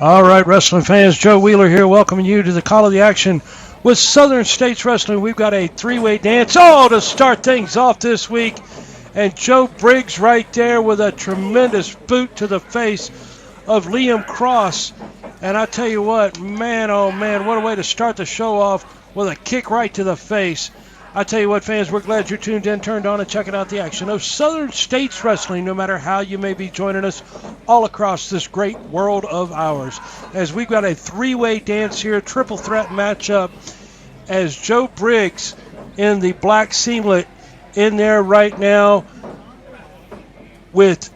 All right, wrestling fans, Joe Wheeler here, welcoming you to the call of the action with Southern States Wrestling. We've got a three-way dance, to start things off this week. And Joe Briggs right there with a tremendous boot to the face of Liam Cross. And I tell you what, man, oh man, what a way to start the show off with a kick right to the face. I tell you what, fans, we're glad you're tuned in, turned on, and checking out the action of Southern States Wrestling, no matter how you may be joining us all across this great world of ours. As we've got a three-way dance here, triple threat matchup, as Joe Briggs in the black singlet in there right now with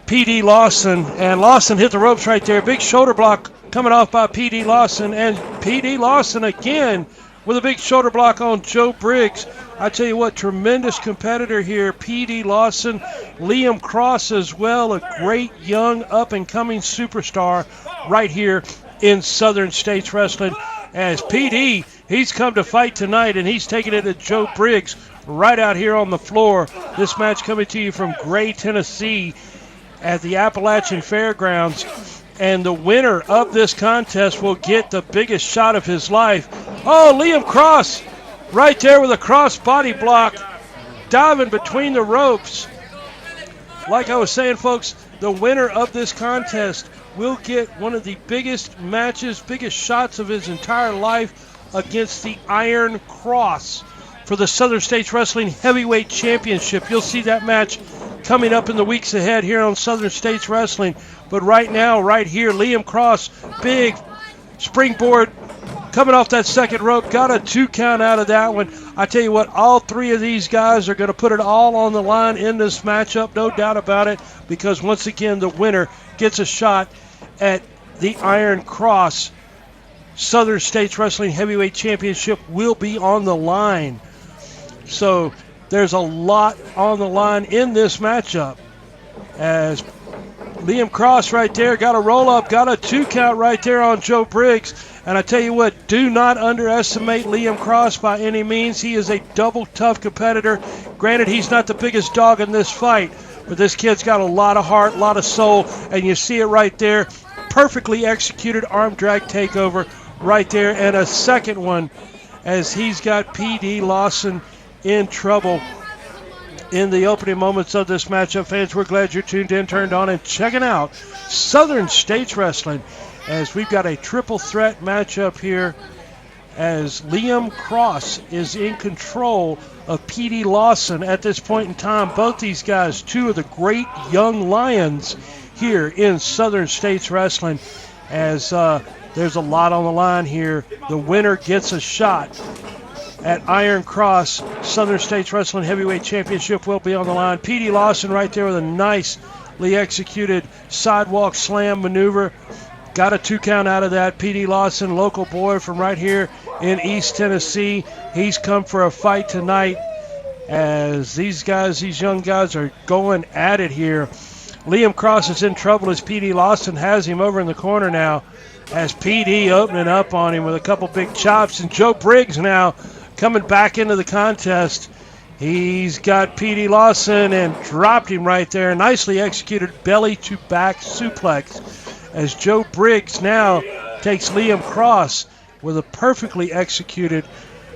P.D. Lawson. And Lawson hit the ropes right there. Big shoulder block coming off by P.D. Lawson. And P.D. Lawson again with a big shoulder block on Joe Briggs. I tell you what, tremendous competitor here. P.D. Lawson, Liam Cross as well, a great young up-and-coming superstar right here in Southern States Wrestling. As P.D., he's come to fight tonight, and he's taking it to Joe Briggs right out here on the floor. This match coming to you from Gray, Tennessee at the Appalachian Fairgrounds. And the winner of this contest will get the biggest shot of his life. Oh, Liam Cross right there with a cross body block, diving between the ropes. Like I was saying, folks, the winner of this contest will get one of the biggest matches, biggest shots of his entire life against the Iron Cross for the Southern States Wrestling Heavyweight Championship. You'll see that match coming up in the weeks ahead here on Southern States Wrestling. But right now, right here, Liam Cross, big springboard coming off that second rope, got a 2 count out of that one. I tell you what, all three of these guys are going to put it all on the line in this matchup, no doubt about it, because once again, the winner gets a shot at the Iron Cross. Southern States Wrestling Heavyweight Championship will be on the line. So there's a lot on the line in this matchup. As Liam Cross right there got a roll-up, got a 2 count right there on Joe Briggs. And I tell you what, do not underestimate Liam Cross by any means. He is a double tough competitor. Granted, he's not the biggest dog in this fight, but this kid's got a lot of heart, a lot of soul, and you see it right there. Perfectly executed arm drag takeover right there, and a second one as he's got P.D. Lawson in trouble in the opening moments of this matchup. Fans, we're glad you're tuned in, turned on, and checking out Southern States Wrestling as we've got a triple threat matchup here as Liam Cross is in control of P.D. Lawson at this point in time. Both these guys, two of the great young lions here in Southern States Wrestling, as there's a lot on the line here. The winner gets a shot at Iron Cross. Southern States Wrestling Heavyweight Championship will be on the line. P.D. Lawson right there with a nicely executed sidewalk slam maneuver. Got a 2 count out of that. P.D. Lawson, local boy from right here in East Tennessee. He's come for a fight tonight as these guys, these young guys are going at it here. Liam Cross is in trouble as P.D. Lawson has him over in the corner now as P.D. opening up on him with a couple big chops. And Joe Briggs now coming back into the contest. He's got P.D. Lawson and dropped him right there. Nicely executed belly to back suplex as Joe Briggs now takes Liam Cross with a perfectly executed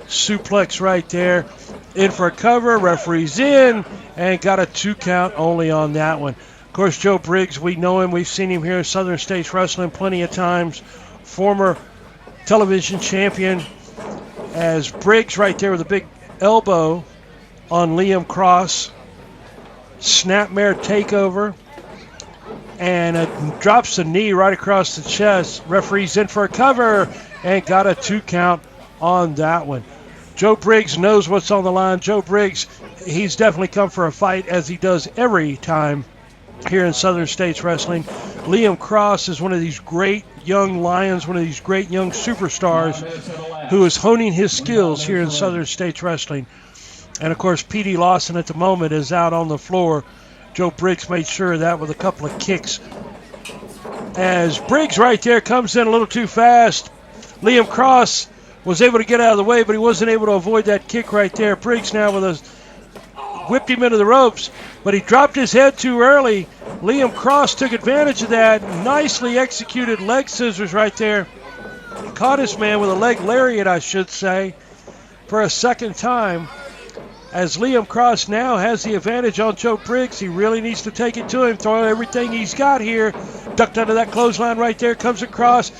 suplex right there. In for a cover, referee's in, and got a 2 count only on that one. Of course, Joe Briggs, we know him. We've seen him here at Southern States Wrestling plenty of times. Former television champion, as Briggs right there with a big elbow on Liam Cross. Snapmare takeover. And drops the knee right across the chest. Referee's in for a cover and got a 2 count on that one. Joe Briggs knows what's on the line. Joe Briggs, he's definitely come for a fight, as he does every time here in Southern States Wrestling. Liam Cross is one of these great young lions, one of these great young superstars. who is honing his skills here in Southern States Wrestling. And, of course, P.D. Lawson at the moment is out on the floor. Joe Briggs made sure of that with a couple of kicks. As Briggs right there comes in a little too fast. Liam Cross was able to get out of the way, but he wasn't able to avoid that kick right there. Briggs now whipped him into the ropes, but he dropped his head too early. Liam Cross took advantage of that. Nicely executed leg scissors right there. Caught his man with a leg lariat, I should say, for a second time. As Liam Cross now has the advantage on Joe Briggs. He really needs to take it to him, throw everything he's got here. Ducked under that clothesline right there, comes across.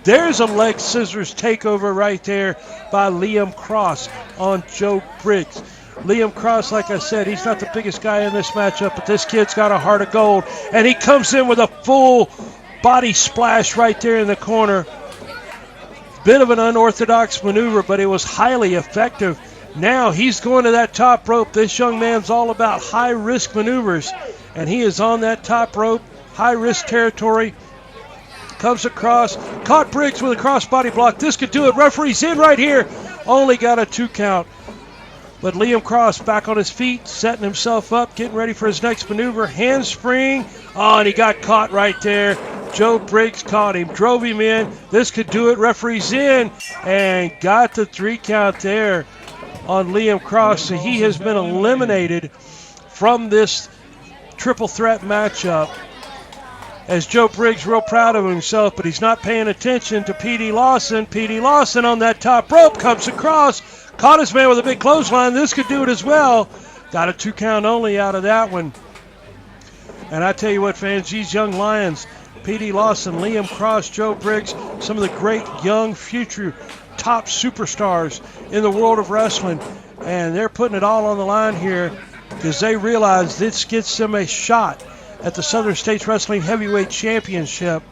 There's a leg scissors takeover right there by Liam Cross on Joe Briggs. Liam Cross, like I said, he's not the biggest guy in this matchup, but this kid's got a heart of gold. And he comes in with a full body splash right there in the corner. Bit of an unorthodox maneuver, but it was highly effective. Now he's going to that top rope. This young man's all about high-risk maneuvers, and he is on that top rope, high-risk territory. Comes across, caught Briggs with a crossbody block. This could do it. Referee's in right here. Only got a 2 count. But Liam Cross back on his feet, setting himself up, getting ready for his next maneuver. Handspring. Oh, and he got caught right there. Joe Briggs caught him, drove him in. This could do it. Referee's in, and got the 3 count there on Liam Cross. So he has been eliminated from this triple threat matchup. As Joe Briggs real proud of himself, but he's not paying attention to P.D. Lawson. P.D. Lawson on that top rope comes across, caught his man with a big clothesline. This could do it as well. Got a 2 count only out of that one. And I tell you what, fans, these young Lions, P.D. Lawson, Liam Cross, Joe Briggs, some of the great young future top superstars in the world of wrestling. And they're putting it all on the line here because they realize this gets them a shot at the Southern States Wrestling Heavyweight Championship.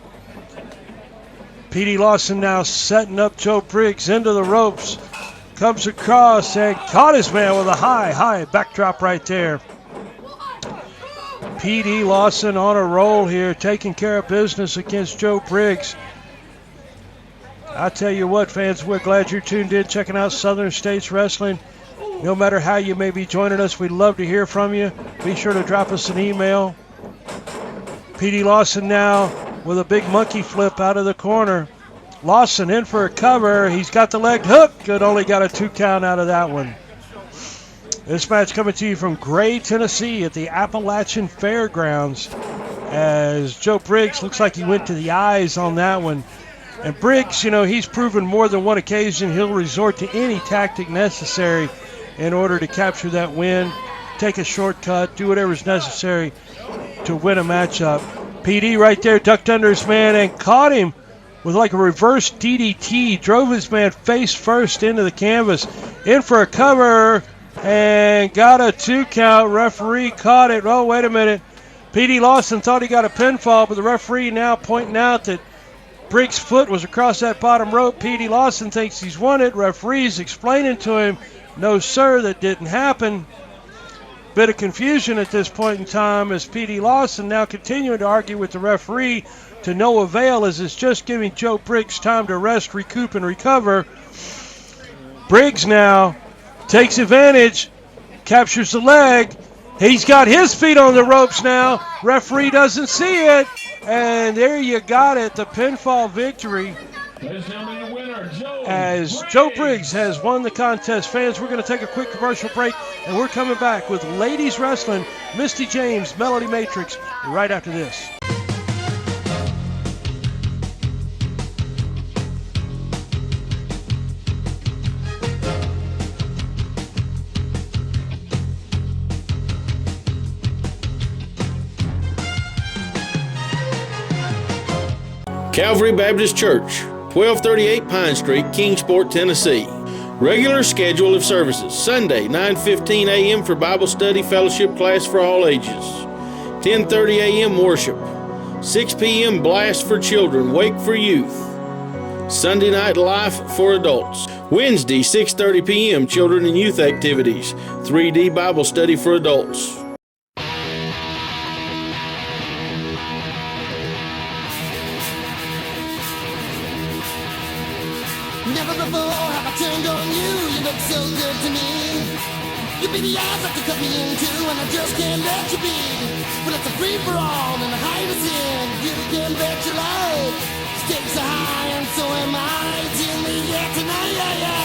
P.D. Lawson now setting up Joe Briggs into the ropes. Comes across and caught his man with a high backdrop right there. P.D. Lawson on a roll here, taking care of business against Joe Briggs. I tell you what, fans, we're glad you're tuned in, checking out Southern States Wrestling. No matter how you may be joining us, we'd love to hear from you. Be sure to drop us an email. P.D. Lawson now with a big monkey flip out of the corner. Lawson in for a cover. He's got the leg hook. Good, only got a 2 count out of that one. This match coming to you from Gray, Tennessee at the Appalachian Fairgrounds. As Joe Briggs looks like he went to the eyes on that one. And Briggs, you know, he's proven more than one occasion he'll resort to any tactic necessary in order to capture that win. Take a shortcut, do whatever's necessary to win a matchup. PD right there ducked under his man and caught him with like a reverse DDT. Drove his man face first into the canvas. In for a cover and got a 2 count. Referee caught it. Oh, wait a minute. PD Lawson thought he got a pinfall, but the referee now pointing out that Briggs' foot was across that bottom rope. PD Lawson thinks he's won it. Referee's explaining to him, no, sir, that didn't happen. Bit of confusion at this point in time as P.D. Lawson now continuing to argue with the referee to no avail as it's just giving Joe Briggs time to rest, recoup, and recover. Briggs now takes advantage, captures the leg. He's got his feet on the ropes now. Referee doesn't see it. And there you got it, the pinfall victory. As Joe Briggs has won the contest. Fans, we're going to take a quick commercial break, and we're coming back with Ladies Wrestling, Misty James, Melody Matrix, right after this. Calvary Baptist Church, 1238 Pine Street, Kingsport, Tennessee. Regular schedule of services: Sunday, 9:15 a.m. for Bible study fellowship class for all ages. 10:30 a.m. worship. 6 p.m. blast for children, wake for youth. Sunday night life for adults. Wednesday, 6:30 p.m. children and youth activities. 3D Bible study for adults. Never before have to me. You be the eyes that you cut me into, and I just can't let you be. Well, it's a free for all, and the height is in. You can bet your life. Stakes are high, and so am I. It's in the air tonight, yeah, yeah.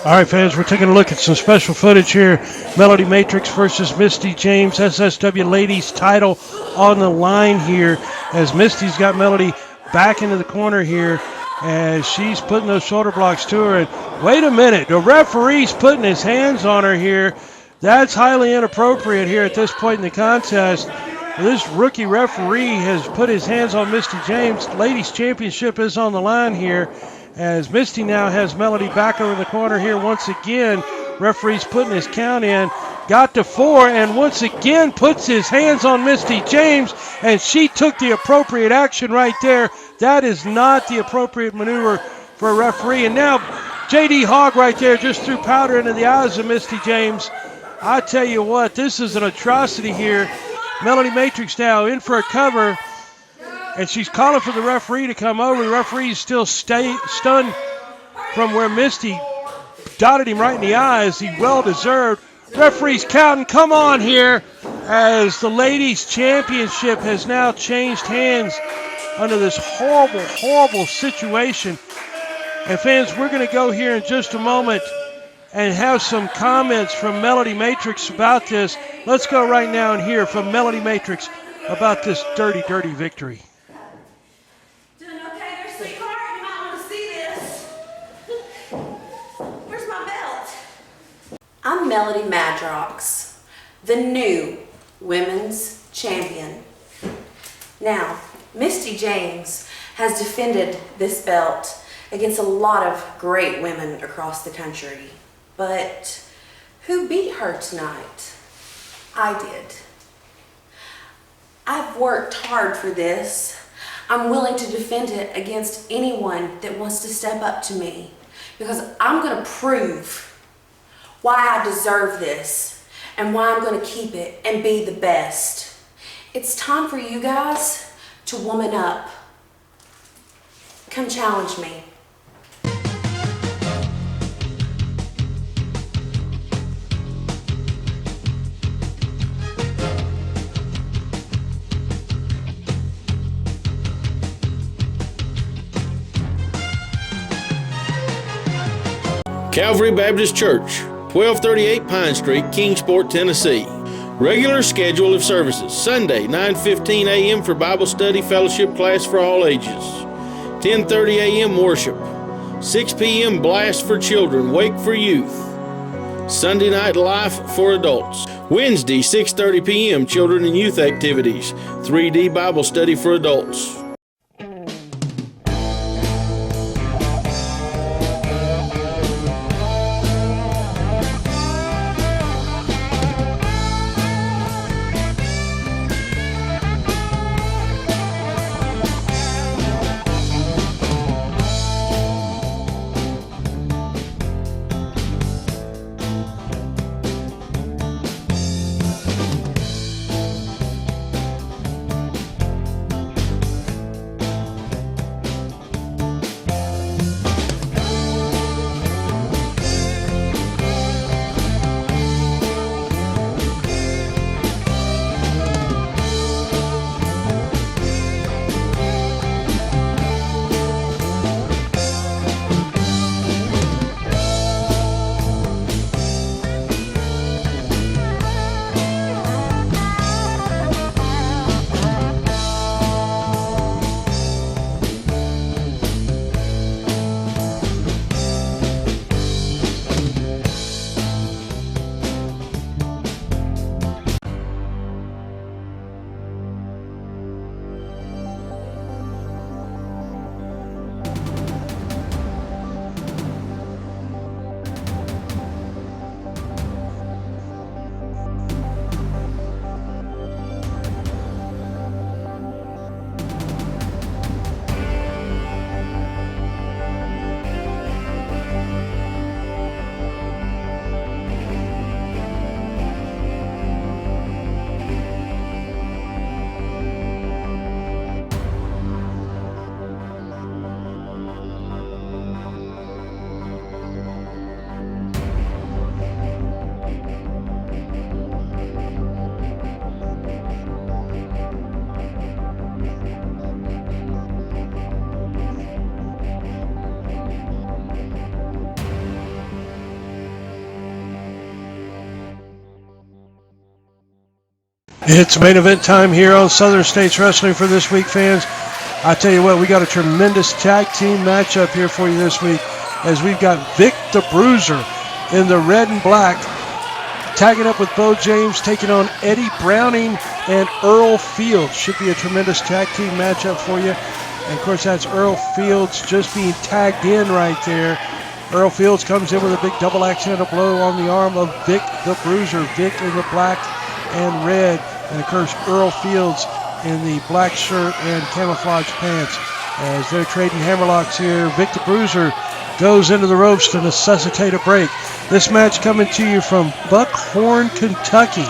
All right, fans, we're taking a look at some special footage here. Melody Matrix versus Misty James, SSW Ladies title on the line here, as Misty's got Melody back into the corner here as she's putting those shoulder blocks to her. And wait a minute, the referee's putting his hands on her here. That's highly inappropriate here at this point in the contest. This rookie referee has put his hands on Misty James. Ladies Championship is on the line here, as Misty now has Melody back over the corner here once again. Referee's putting his count in. Got to 4 and once again puts his hands on Misty James, and she took the appropriate action right there. That is not the appropriate maneuver for a referee. And now J.D. Hogg right there just threw powder into the eyes of Misty James. I tell you what, this is an atrocity here. Melody Matrix now in for a cover, and she's calling for the referee to come over. The referee is still stunned from where Misty dotted him right in the eyes. He well-deserved. Referee's counting. Come on here, as the Ladies Championship has now changed hands under this horrible, horrible situation. And fans, we're going to go here in just a moment and have some comments from Melody Matrix about this. Let's go right now and hear from Melody Matrix about this dirty, dirty victory. Doing okay there, sweetheart? You might want to see this. Where's my belt? I'm Melody Madrox, the new women's champion. Now, Misty James has defended this belt against a lot of great women across the country. But who beat her tonight? I did. I've worked hard for this. I'm willing to defend it against anyone that wants to step up to me, because I'm going to prove why I deserve this and why I'm going to keep it and be the best. It's time for you guys to woman up. Come challenge me. Calvary Baptist Church, 1238 Pine Street, Kingsport, Tennessee. Regular schedule of services: Sunday, 9:15 a.m. for Bible study fellowship class for all ages. 10:30 a.m. worship. 6 p.m. blast for children, wake for youth. Sunday night life for adults. Wednesday, 6:30 p.m. children and youth activities. 3D Bible study for adults. It's main event time here on Southern States Wrestling for this week, fans. I tell you what, we got a tremendous tag team matchup here for you this week, as we've got Vic the Bruiser in the red and black, tagging up with Bo James, taking on Eddie Browning and Earl Fields. Should be a tremendous tag team matchup for you. And of course, that's Earl Fields just being tagged in right there. Earl Fields comes in with a big double accidental blow on the arm of Vic the Bruiser. Vic in the black and red. And of course, Earl Fields in the black shirt and camouflage pants. As they're trading hammerlocks here, Vic the Bruiser goes into the ropes to necessitate a break. This match coming to you from Buckhorn, Kentucky.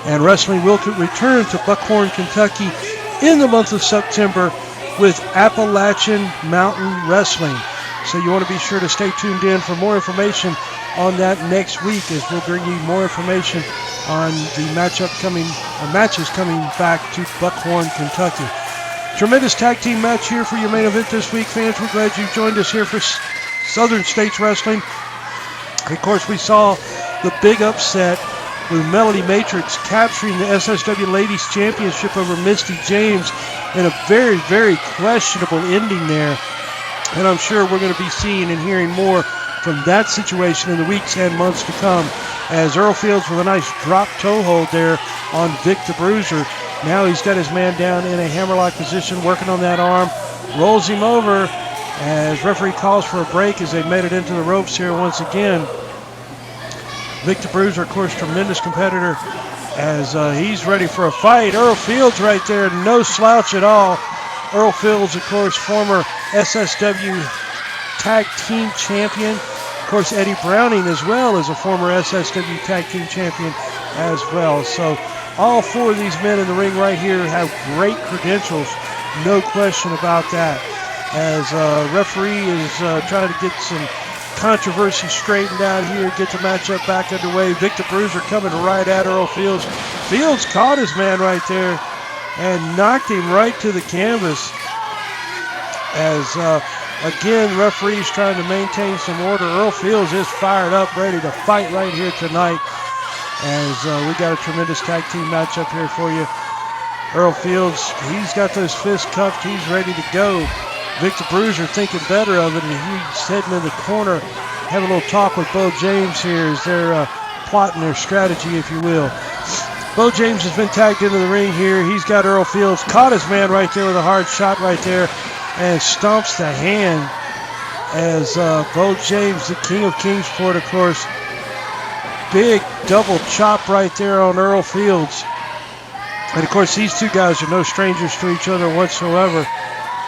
And wrestling will return to Buckhorn, Kentucky in the month of September with Appalachian Mountain Wrestling. So you want to be sure to stay tuned in for more information on that next week, as we'll bring you more information on the matches coming back to Buckhorn, Kentucky. Tremendous tag team match here for your main event this week, fans. We're glad you joined us here for Southern States Wrestling. Of course, we saw the big upset with Melody Matrix capturing the SSW Ladies Championship over Misty James in a very, very questionable ending there. And I'm sure we're going to be seeing and hearing more from that situation in the weeks and months to come, as Earl Fields with a nice drop toe hold there on Vic the Bruiser. Now he's got his man down in a hammerlock position, working on that arm, rolls him over as referee calls for a break as they made it into the ropes here once again. Vic the Bruiser, of course, tremendous competitor, as he's ready for a fight. Earl Fields right there, no slouch at all. Earl Fields, of course, former SSW Tag Team Champion. Of course, Eddie Browning as well as a former SSW Tag Team Champion as well. So all four of these men in the ring right here have great credentials, no question about that. As referee is trying to get some controversy straightened out here, get the matchup back underway. Vic the Bruiser coming right at Earl Fields. Fields caught his man right there and knocked him right to the canvas. As again, referees trying to maintain some order. Earl Fields is fired up, ready to fight right here tonight. As we got a tremendous tag team matchup here for you. Earl Fields, he's got those fists cuffed. He's ready to go. Vic the Bruiser thinking better of it, and he's heading in the corner, having a little talk with Bo James here as they're plotting their strategy, if you will. Bo James has been tagged into the ring here. He's got Earl Fields, caught his man right there with a hard shot right there, and stomps the hand as Bo James, the king of Kingsport, of course, big double chop right there on Earl Fields. And of course, these two guys are no strangers to each other whatsoever.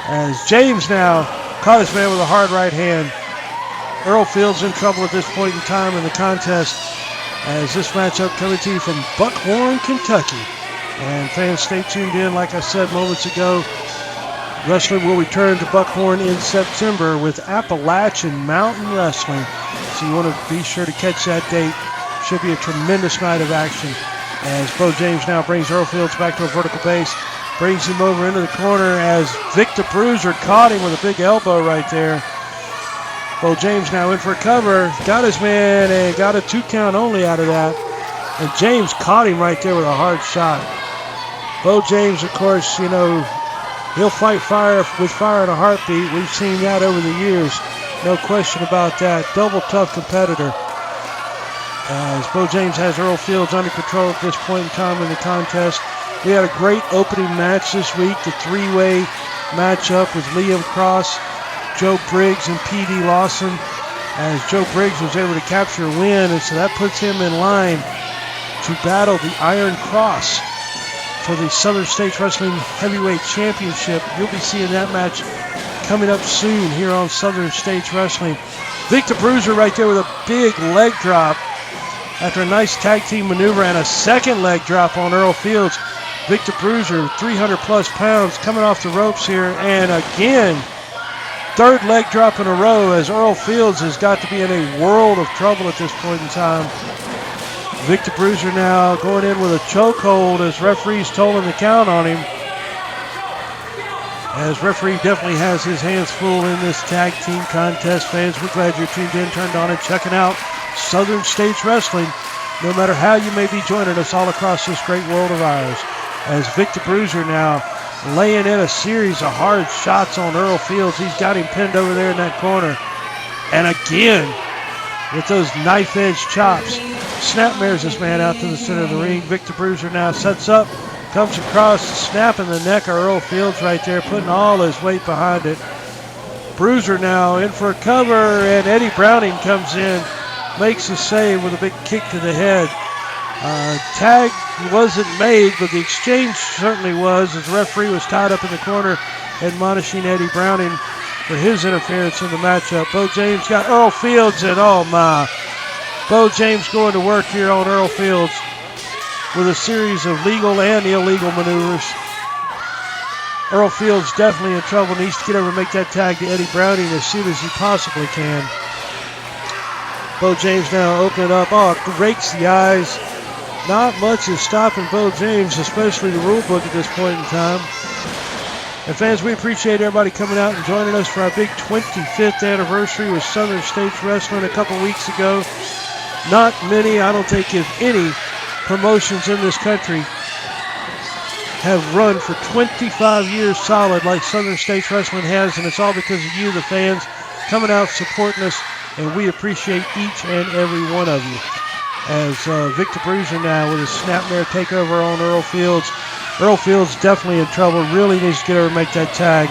As James now caught his man with a hard right hand. Earl Fields in trouble at this point in time in the contest, as this matchup coming to you from Buckhorn, Kentucky. And fans, stay tuned in. Like I said moments ago, wrestling will return to Buckhorn in September with Appalachian Mountain Wrestling. So you want to be sure to catch that date. Should be a tremendous night of action. As Bo James now brings Earl Fields back to a vertical base. Brings him over into the corner as Vic the Bruiser caught him with a big elbow right there. Bo James now in for a cover. Got his man and got a 2 count only out of that. And James caught him right there with a hard shot. Bo James, of course, you know, he'll fight fire with fire in a heartbeat. We've seen that over the years. No question about that. Double tough competitor. As Bo James has Earl Fields under control at this point in time in the contest. We had a great opening match this week, the three-way matchup with Liam Cross, Joe Briggs, and P.D. Lawson, as Joe Briggs was able to capture a win, and so that puts him in line to battle the Iron Cross for the Southern States Wrestling Heavyweight Championship. You'll be seeing that match coming up soon here on Southern States Wrestling. Vic the Bruiser right there with a big leg drop after a nice tag team maneuver and a second leg drop on Earl Fields. Vic the Bruiser, 300 plus pounds, coming off the ropes here, and again, third leg drop in a row, as Earl Fields has got to be in a world of trouble at this point in time. Vic the Bruiser now going in with a chokehold as referee's tolling the count on him. As referee definitely has his hands full in this tag team contest. Fans, we're glad you're tuned in, turned on, and checking out Southern States Wrestling no matter how you may be joining us all across this great world of ours. As Victor Bruiser now laying in a series of hard shots on Earl Fields. He's got him pinned over there in that corner. And again, with those knife-edge chops, snapmares this man out to the center of the ring. Victor Bruiser now sets up, comes across, snapping the neck of Earl Fields right there, putting all his weight behind it. Bruiser now in for a cover, and Eddie Browning comes in, makes a save with a big kick to the head. Tag wasn't made, but the exchange certainly was, as the referee was tied up in the corner, admonishing Eddie Browning for his interference in the matchup. Bo James got Earl Fields, and oh my, Bo James going to work here on Earl Fields with a series of legal and illegal maneuvers. Earl Fields definitely in trouble, needs to get over and make that tag to Eddie Browning as soon as he possibly can. Bo James now opening up, rakes the eyes. Not much is stopping Bo James, especially the rule book at this point in time. And fans, we appreciate everybody coming out and joining us for our big 25th anniversary with Southern States Wrestling a couple weeks ago. Not many, I don't think if any, promotions in this country have run for 25 years solid like Southern States Wrestling has, and it's all because of you, the fans, coming out supporting us, and we appreciate each and every one of you. As Victor Bruiser now with a snapmare takeover on Earl Fields. Earl Fields definitely in trouble, really needs to get over and make that tag.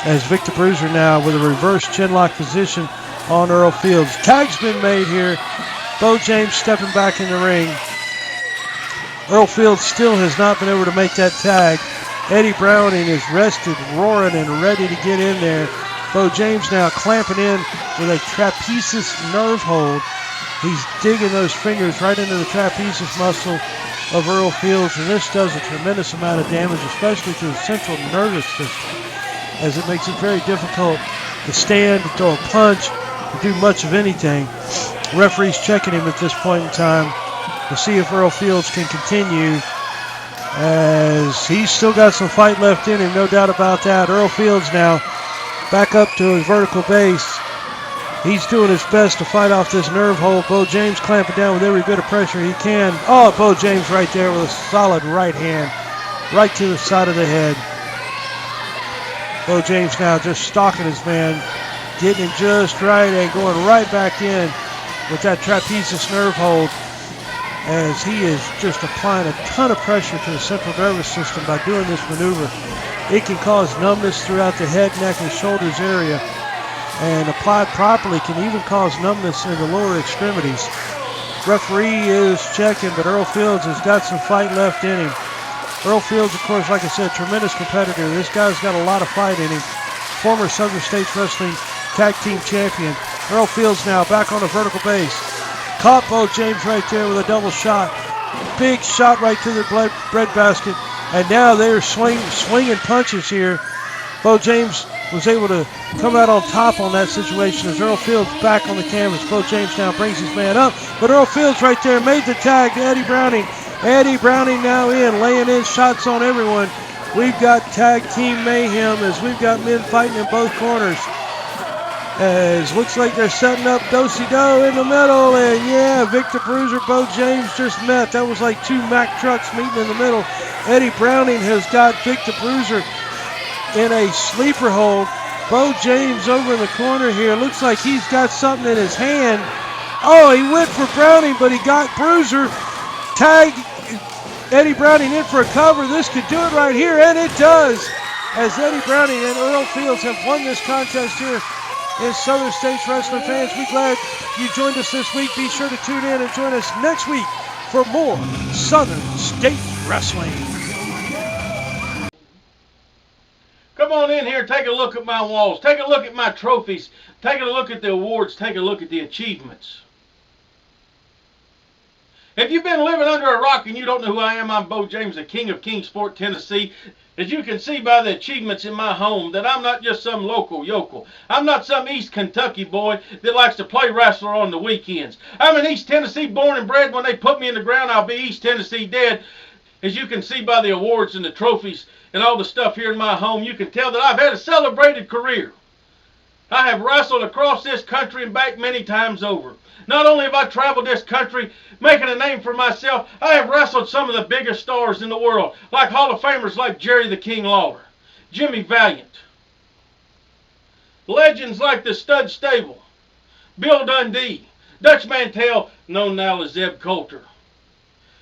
As Victor Bruiser now with a reverse chinlock position on Earl Fields. Tag's been made here. Bo James stepping back in the ring. Earl Fields still has not been able to make that tag. Eddie Browning is rested, roaring, and ready to get in there. Bo James now clamping in with a trapezius nerve hold. He's digging those fingers right into the trapezius muscle of Earl Fields, and this does a tremendous amount of damage, especially to the central nervous system, as it makes it very difficult to stand, to throw a punch, to do much of anything. Referee's checking him at this point in time to see if Earl Fields can continue, as he's still got some fight left in him, no doubt about that. Earl Fields now back up to his vertical base. He's doing his best to fight off this nerve hold. Bo James clamping down with every bit of pressure he can. Oh, Bo James right there with a solid right hand, right to the side of the head. Bo James now just stalking his man, getting him just right and going right back in with that trapezius nerve hold, as he is just applying a ton of pressure to the central nervous system by doing this maneuver. It can cause numbness throughout the head, neck, and shoulders area, and applied properly can even cause numbness in the lower extremities. Referee is checking, but Earl Fields has got some fight left in him. Earl Fields, of course, like I said, tremendous competitor. This guy's got a lot of fight in him. Former Southern States Wrestling Tag Team Champion. Earl Fields now back on the vertical base. Caught Bo James right there with a double shot. Big shot right to the bread basket. And now they're swinging punches here. Bo James was able to come out on top on that situation as Earl Fields back on the canvas. Bo James now brings his man up, but Earl Fields right there made the tag to Eddie Browning. Eddie Browning now laying in shots on everyone. We've got tag team mayhem as we've got men fighting in both corners. As looks like they're setting up do-si-do in the middle, and yeah, Victor Bruiser, Bo James just met. That was like two Mack trucks meeting in the middle. Eddie Browning has got Victor Bruiser in a sleeper hold. Bo James over in the corner here. Looks like he's got something in his hand. Oh, he went for Browning, but he got Bruiser. Tag Eddie Browning in for a cover. This could do it right here, and it does. As Eddie Browning and Earl Fields have won this contest here in Southern States Wrestling. Fans, we're glad you joined us this week. Be sure to tune in and join us next week for more Southern States Wrestling. Come on in here, take a look at my walls, take a look at my trophies, take a look at the awards, take a look at the achievements. If you've been living under a rock and you don't know who I am, I'm Bo James, the king of Kingsport, Tennessee. As you can see by the achievements in my home, that I'm not just some local yokel. I'm not some East Kentucky boy that likes to play wrestler on the weekends. I'm an East Tennessee born and bred. When they put me in the ground, I'll be East Tennessee dead. As you can see by the awards and the trophies and all the stuff here in my home, you can tell that I've had a celebrated career. I have wrestled across this country and back many times over. Not only have I traveled this country making a name for myself, I have wrestled some of the biggest stars in the world, like Hall of Famers like Jerry the King Lawler, Jimmy Valiant, legends like the Stud Stable, Bill Dundee, Dutch Mantell, known now as Zeb Coulter.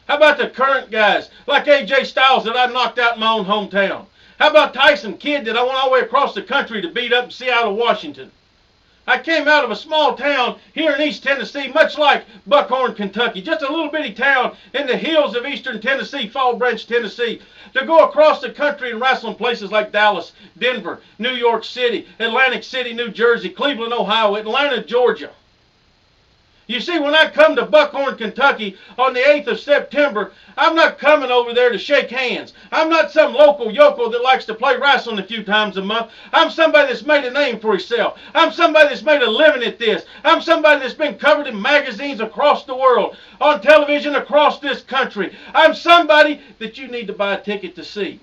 How about the current guys like AJ Styles that I knocked out in my own hometown? How about Tyson Kidd that I went all the way across the country to beat up in Seattle, Washington? I came out of a small town here in East Tennessee, much like Buckhorn, Kentucky, just a little bitty town in the hills of eastern Tennessee, Fall Branch, Tennessee, to go across the country and wrestle in places like Dallas, Denver, New York City, Atlantic City, New Jersey, Cleveland, Ohio, Atlanta, Georgia. You see, when I come to Buckhorn, Kentucky on the 8th of September, I'm not coming over there to shake hands. I'm not some local yokel that likes to play wrestling a few times a month. I'm somebody that's made a name for himself. I'm somebody that's made a living at this. I'm somebody that's been covered in magazines across the world, on television across this country. I'm somebody that you need to buy a ticket to see.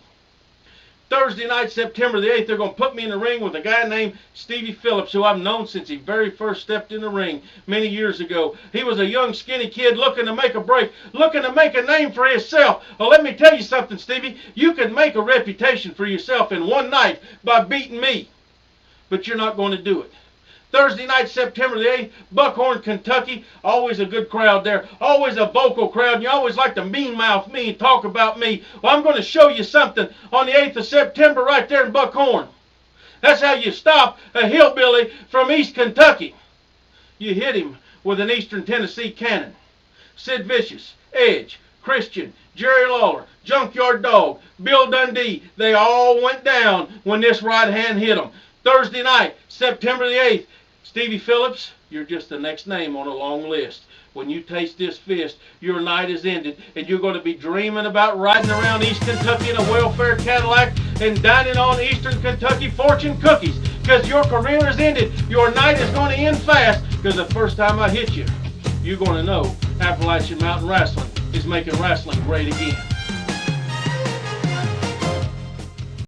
Thursday night, September the 8th, they're going to put me in the ring with a guy named Stevie Phillips, who I've known since he very first stepped in the ring many years ago. He was a young, skinny kid looking to make a break, looking to make a name for himself. Well, let me tell you something, Stevie. You can make a reputation for yourself in one night by beating me, but you're not going to do it. Thursday night, September the 8th, Buckhorn, Kentucky. Always a good crowd there. Always a vocal crowd. And you always like to mean-mouth me and talk about me. Well, I'm going to show you something on the 8th of September right there in Buckhorn. That's how you stop a hillbilly from East Kentucky. You hit him with an Eastern Tennessee cannon. Sid Vicious, Edge, Christian, Jerry Lawler, Junkyard Dog, Bill Dundee, they all went down when this right hand hit them. Thursday night, September the 8th, Stevie Phillips, you're just the next name on a long list. When you taste this fist, your night is ended, and you're going to be dreaming about riding around East Kentucky in a welfare Cadillac and dining on Eastern Kentucky fortune cookies, because your career is ended. Your night is going to end fast, because the first time I hit you, you're going to know Appalachian Mountain Wrestling is making wrestling great again.